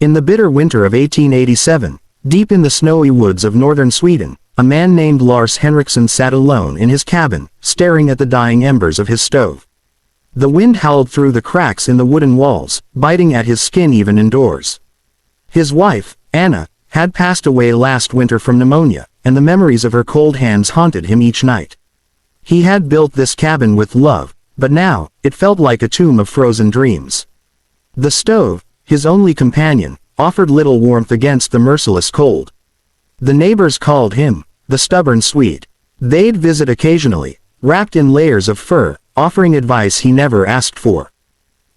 In the bitter winter of 1887, deep in the snowy woods of northern Sweden, a man named Lars Henriksen sat alone in his cabin, staring at the dying embers of his stove. The wind howled through the cracks in the wooden walls, biting at his skin even indoors. His wife, Anna, had passed away last winter from pneumonia, and the memories of her cold hands haunted him each night. He had built this cabin with love, but now, it felt like a tomb of frozen dreams. The stove, his only companion, offered little warmth against the merciless cold. The neighbors called him the stubborn Swede. They'd visit occasionally, wrapped in layers of fur, offering advice he never asked for.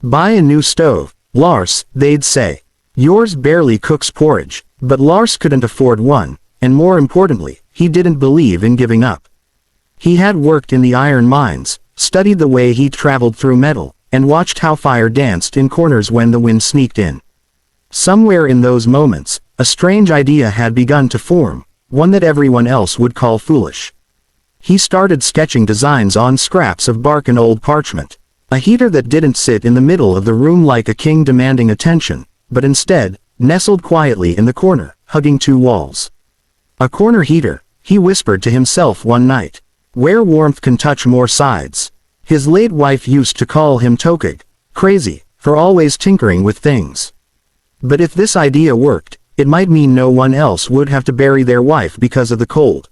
"Buy a new stove, Lars," they'd say. "Yours barely cooks porridge." But Lars couldn't afford one, and more importantly, he didn't believe in giving up. He had worked in the iron mines, studied the way heat traveled through metal, and watched how fire danced in corners when the wind sneaked in. Somewhere in those moments, a strange idea had begun to form, one that everyone else would call foolish. He started sketching designs on scraps of bark and old parchment. A heater that didn't sit in the middle of the room like a king demanding attention, but instead, nestled quietly in the corner, hugging two walls. A corner heater, he whispered to himself one night, where warmth can touch more sides. His late wife used to call him tokig, crazy, for always tinkering with things. But if this idea worked, it might mean no one else would have to bury their wife because of the cold.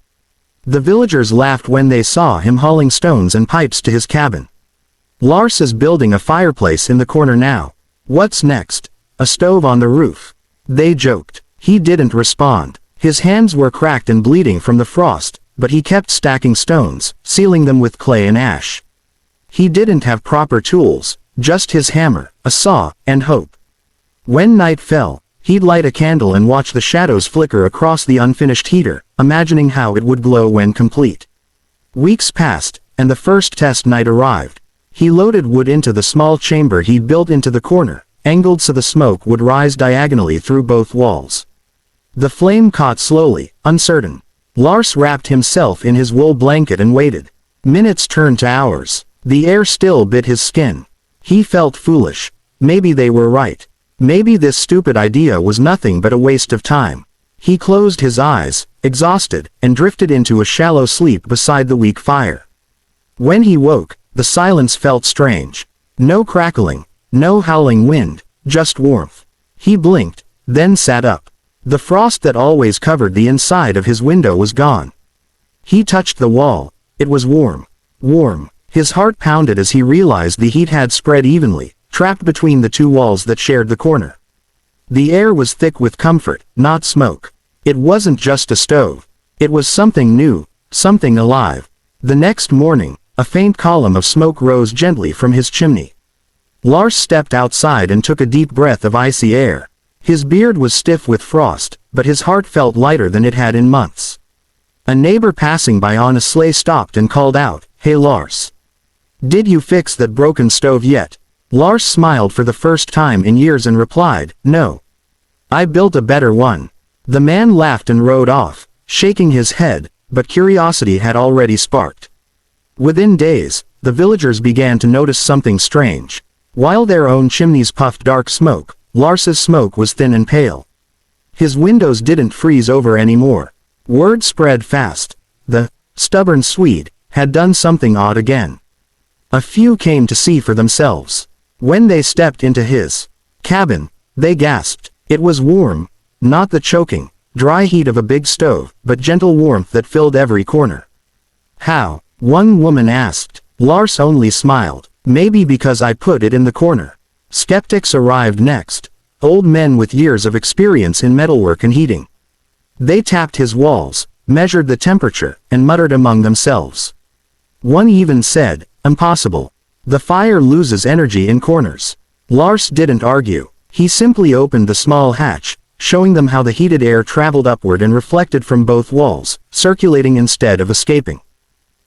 The villagers laughed when they saw him hauling stones and pipes to his cabin. "Lars is building a fireplace in the corner now. What's next? A stove on the roof?" They joked. He didn't respond. His hands were cracked and bleeding from the frost, but he kept stacking stones, sealing them with clay and ash. He didn't have proper tools, just his hammer, a saw, and hope. When night fell, he'd light a candle and watch the shadows flicker across the unfinished heater, imagining how it would glow when complete. Weeks passed, and the first test night arrived. He loaded wood into the small chamber he'd built into the corner, angled so the smoke would rise diagonally through both walls. The flame caught slowly, uncertain. Lars wrapped himself in his wool blanket and waited. Minutes turned to hours. The air still bit his skin. He felt foolish. Maybe they were right. Maybe this stupid idea was nothing but a waste of time. He closed his eyes, exhausted, and drifted into a shallow sleep beside the weak fire. When he woke, the silence felt strange. No crackling, no howling wind, just warmth. He blinked, then sat up. The frost that always covered the inside of his window was gone. He touched the wall. It was warm. Warm. His heart pounded as he realized the heat had spread evenly, trapped between the two walls that shared the corner. The air was thick with comfort, not smoke. It wasn't just a stove. It was something new, something alive. The next morning, a faint column of smoke rose gently from his chimney. Lars stepped outside and took a deep breath of icy air. His beard was stiff with frost, but his heart felt lighter than it had in months. A neighbor passing by on a sleigh stopped and called out, "Hey Lars. Did you fix that broken stove yet?" Lars smiled for the first time in years and replied, "No. I built a better one." The man laughed and rode off, shaking his head, but curiosity had already sparked. Within days, the villagers began to notice something strange. While their own chimneys puffed dark smoke, Lars's smoke was thin and pale. His windows didn't freeze over anymore. Word spread fast. The stubborn Swede had done something odd again. A few came to see for themselves. When they stepped into his cabin, they gasped. It was warm, not the choking, dry heat of a big stove, but gentle warmth that filled every corner. "How?" one woman asked. Lars only smiled. "Maybe because I put it in the corner." Skeptics arrived next. Old men with years of experience in metalwork and heating. They tapped his walls, measured the temperature, and muttered among themselves. One even said, "Impossible. The fire loses energy in corners." Lars didn't argue. He simply opened the small hatch, showing them how the heated air traveled upward and reflected from both walls, circulating instead of escaping.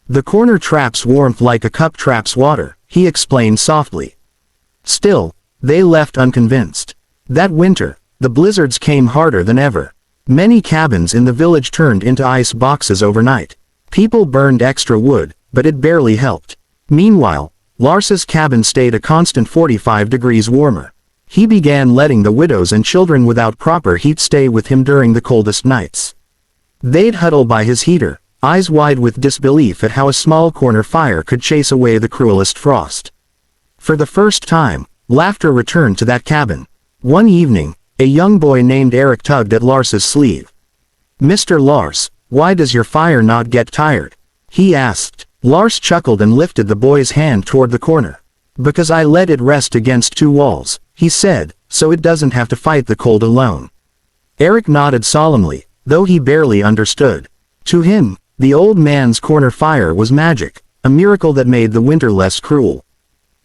"The corner traps warmth like a cup traps water," he explained softly. Still, they left unconvinced. That winter, the blizzards came harder than ever. Many cabins in the village turned into ice boxes overnight. People burned extra wood, but it barely helped. Meanwhile, Lars's cabin stayed a constant 45 degrees warmer. He began letting the widows and children without proper heat stay with him during the coldest nights. They'd huddle by his heater, eyes wide with disbelief at how a small corner fire could chase away the cruelest frost. For the first time, laughter returned to that cabin. One evening, a young boy named Eric tugged at Lars's sleeve. "Mr. Lars, why does your fire not get tired?" he asked. Lars chuckled and lifted the boy's hand toward the corner. "Because I let it rest against two walls," he said, "so it doesn't have to fight the cold alone." Eric nodded solemnly, though he barely understood. To him, the old man's corner fire was magic, a miracle that made the winter less cruel.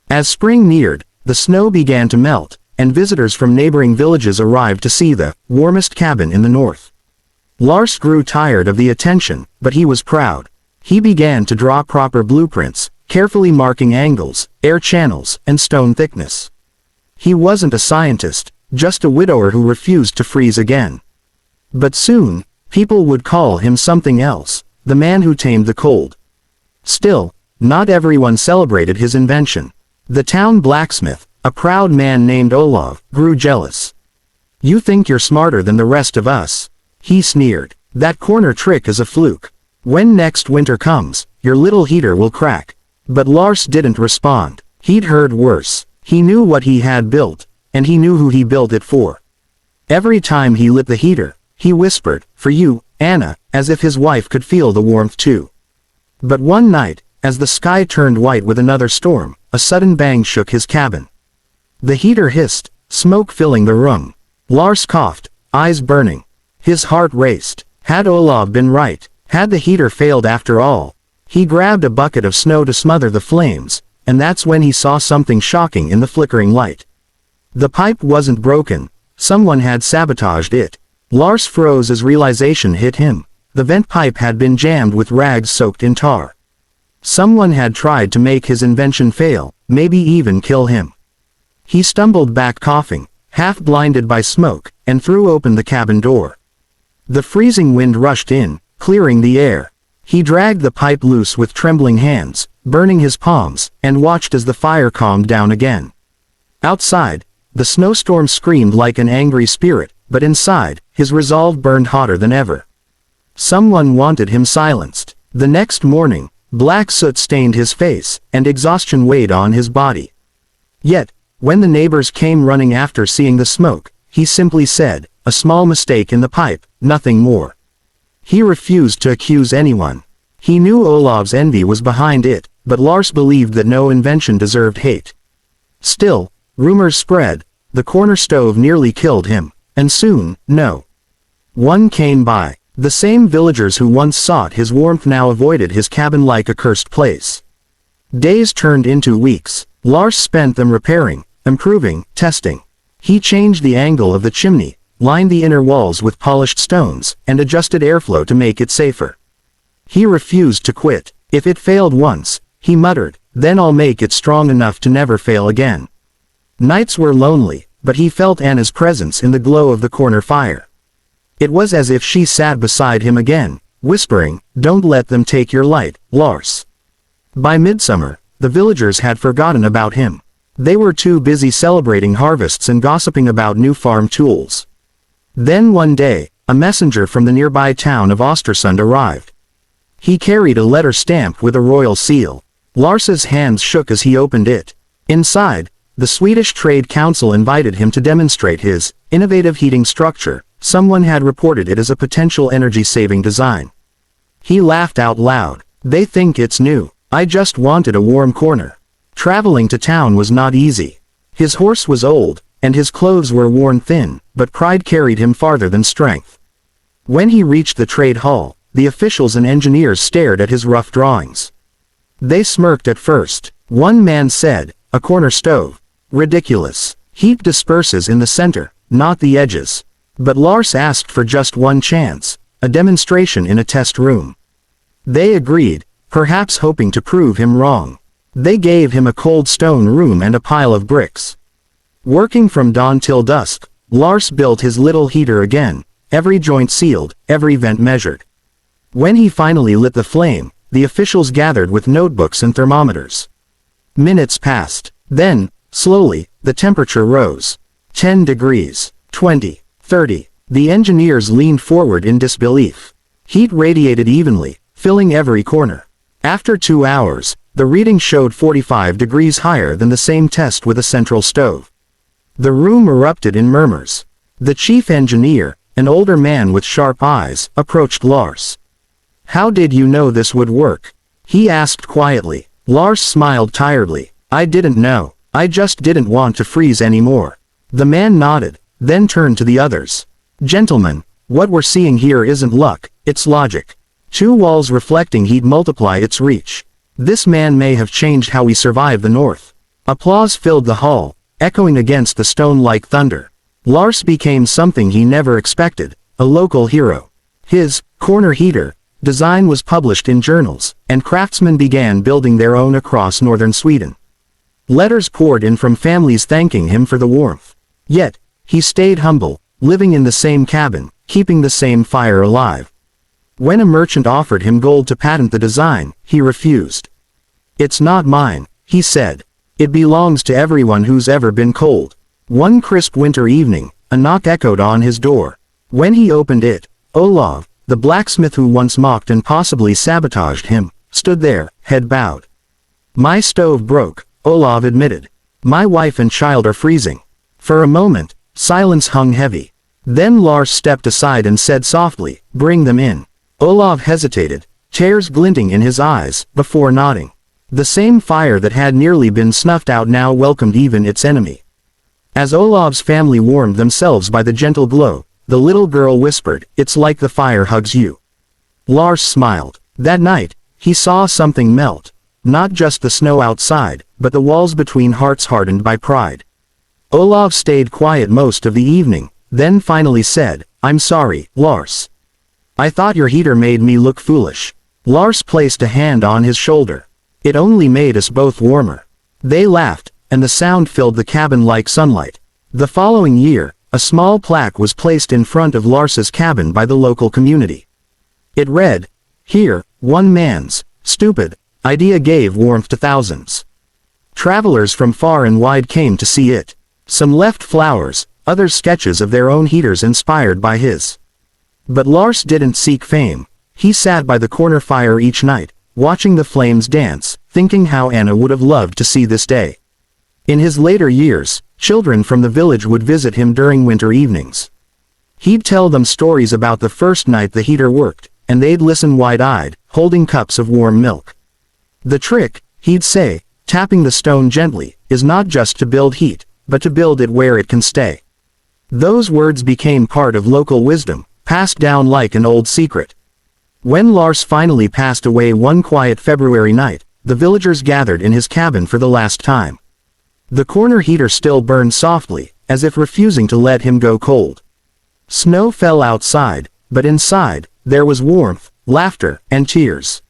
As spring neared, the snow began to melt, and visitors from neighboring villages arrived to see the warmest cabin in the north. Lars grew tired of the attention, but he was proud. He began to draw proper blueprints, carefully marking angles, air channels, and stone thickness. He wasn't a scientist, just a widower who refused to freeze again. But soon, people would call him something else, the man who tamed the cold. Still, not everyone celebrated his invention. The town blacksmith, a proud man named Olav, grew jealous. "You think you're smarter than the rest of us," he sneered. "That corner trick is a fluke. When next winter comes, your little heater will crack." But Lars didn't respond. He'd heard worse. He knew what he had built, and he knew who he built it for. Every time he lit the heater, he whispered, "For you, Anna," as if his wife could feel the warmth too. But one night, as the sky turned white with another storm, a sudden bang shook his cabin. The heater hissed, smoke filling the room. Lars coughed, eyes burning. His heart raced. Had Olav been right? Had the heater failed after all? He grabbed a bucket of snow to smother the flames, and that's when he saw something shocking in the flickering light. The pipe wasn't broken. Someone had sabotaged it. Lars froze as realization hit him. The vent pipe had been jammed with rags soaked in tar. Someone had tried to make his invention fail, maybe even kill him. He stumbled back coughing, half blinded by smoke, and threw open the cabin door. The freezing wind rushed in, clearing the air. He dragged the pipe loose with trembling hands, burning his palms, and watched as the fire calmed down again. Outside, the snowstorm screamed like an angry spirit, but inside, his resolve burned hotter than ever. Someone wanted him silenced. The next morning, black soot stained his face, and exhaustion weighed on his body. Yet, when the neighbors came running after seeing the smoke, he simply said, "A small mistake in the pipe, nothing more." He refused to accuse anyone. He knew Olav's envy was behind it, but Lars believed that no invention deserved hate. Still, rumors spread. The corner stove nearly killed him, and soon, no one came by. The same villagers who once sought his warmth now avoided his cabin like a cursed place. Days turned into weeks. Lars spent them repairing, improving, testing. He changed the angle of the chimney, lined the inner walls with polished stones, and adjusted airflow to make it safer. He refused to quit. If it failed once, he muttered, then I'll make it strong enough to never fail again. Nights were lonely, but he felt Anna's presence in the glow of the corner fire. It was as if she sat beside him again, whispering, "Don't let them take your light, Lars." By midsummer, the villagers had forgotten about him. They were too busy celebrating harvests and gossiping about new farm tools. Then one day, a messenger from the nearby town of Östersund arrived. He carried a letter stamped with a royal seal. Lars's hands shook as he opened it. Inside, the Swedish Trade Council invited him to demonstrate his innovative heating structure. Someone had reported it as a potential energy-saving design. He laughed out loud. "They think it's new. I just wanted a warm corner." Traveling to town was not easy. His horse was old, and his clothes were worn thin, but pride carried him farther than strength. When he reached the trade hall, the officials and engineers stared at his rough drawings. They smirked at first. One man said, "A corner stove. Ridiculous. Heat disperses in the center, not the edges." But Lars asked for just one chance, a demonstration in a test room. They agreed, perhaps hoping to prove him wrong. They gave him a cold stone room and a pile of bricks. Working from dawn till dusk, Lars built his little heater again, every joint sealed, every vent measured. When he finally lit the flame, the officials gathered with notebooks and thermometers. Minutes passed. Then, slowly, the temperature rose. 10 degrees. 20. 30. The engineers leaned forward in disbelief. Heat radiated evenly, filling every corner. After 2 hours, the reading showed 45 degrees higher than the same test with a central stove. The room erupted in murmurs. The chief engineer, an older man with sharp eyes, approached Lars. "How did you know this would work?" he asked quietly. Lars smiled tiredly. "I didn't know. I just didn't want to freeze anymore." The man nodded, then turned to the others. "Gentlemen, what we're seeing here isn't luck, it's logic. 2 walls reflecting heat multiply its reach. This man may have changed how we survive the North." Applause filled the hall, echoing against the stone like thunder. Lars became something he never expected, a local hero. His corner heater design was published in journals, and craftsmen began building their own across northern Sweden. Letters poured in from families thanking him for the warmth. Yet, he stayed humble, living in the same cabin, keeping the same fire alive. When a merchant offered him gold to patent the design, he refused. "It's not mine," he said. "It belongs to everyone who's ever been cold." One crisp winter evening, a knock echoed on his door. When he opened it, Olav, the blacksmith who once mocked and possibly sabotaged him, stood there, head bowed. "My stove broke," Olav admitted. "My wife and child are freezing." For a moment, silence hung heavy. Then Lars stepped aside and said softly, "Bring them in." Olav hesitated, tears glinting in his eyes, before nodding. The same fire that had nearly been snuffed out now welcomed even its enemy. As Olav's family warmed themselves by the gentle glow, the little girl whispered, "It's like the fire hugs you." Lars smiled. That night, he saw something melt. Not just the snow outside, but the walls between hearts hardened by pride. Olav stayed quiet most of the evening, then finally said, "I'm sorry, Lars. I thought your heater made me look foolish." Lars placed a hand on his shoulder. "It only made us both warmer." They laughed, and the sound filled the cabin like sunlight. The following year, a small plaque was placed in front of Lars's cabin by the local community. It read, "Here, one man's stupid idea gave warmth to thousands." Travelers from far and wide came to see it. Some left flowers, others sketches of their own heaters inspired by his. But Lars didn't seek fame. He sat by the corner fire each night, watching the flames dance, thinking how Anna would have loved to see this day. In his later years, children from the village would visit him during winter evenings. He'd tell them stories about the first night the heater worked, and they'd listen wide-eyed, holding cups of warm milk. "The trick," he'd say, tapping the stone gently, "is not just to build heat, but to build it where it can stay." Those words became part of local wisdom, passed down like an old secret. When Lars finally passed away one quiet February night, the villagers gathered in his cabin for the last time. The corner heater still burned softly, as if refusing to let him go cold. Snow fell outside, but inside, there was warmth, laughter, and tears.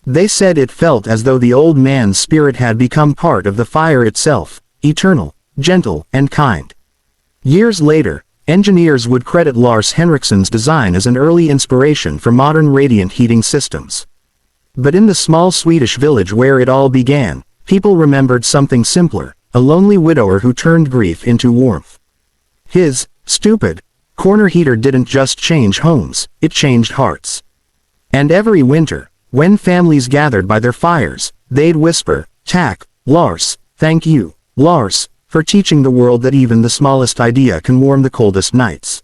They said it felt as though the old man's spirit had become part of the fire itself, eternal, gentle, and kind. Years later, engineers would credit Lars Henriksson's design as an early inspiration for modern radiant heating systems. But in the small Swedish village where it all began, people remembered something simpler, a lonely widower who turned grief into warmth. His stupid corner heater didn't just change homes, it changed hearts. And every winter, when families gathered by their fires, they'd whisper, "Tack, Lars, thank you, Lars, for teaching the world that even the smallest idea can warm the coldest nights."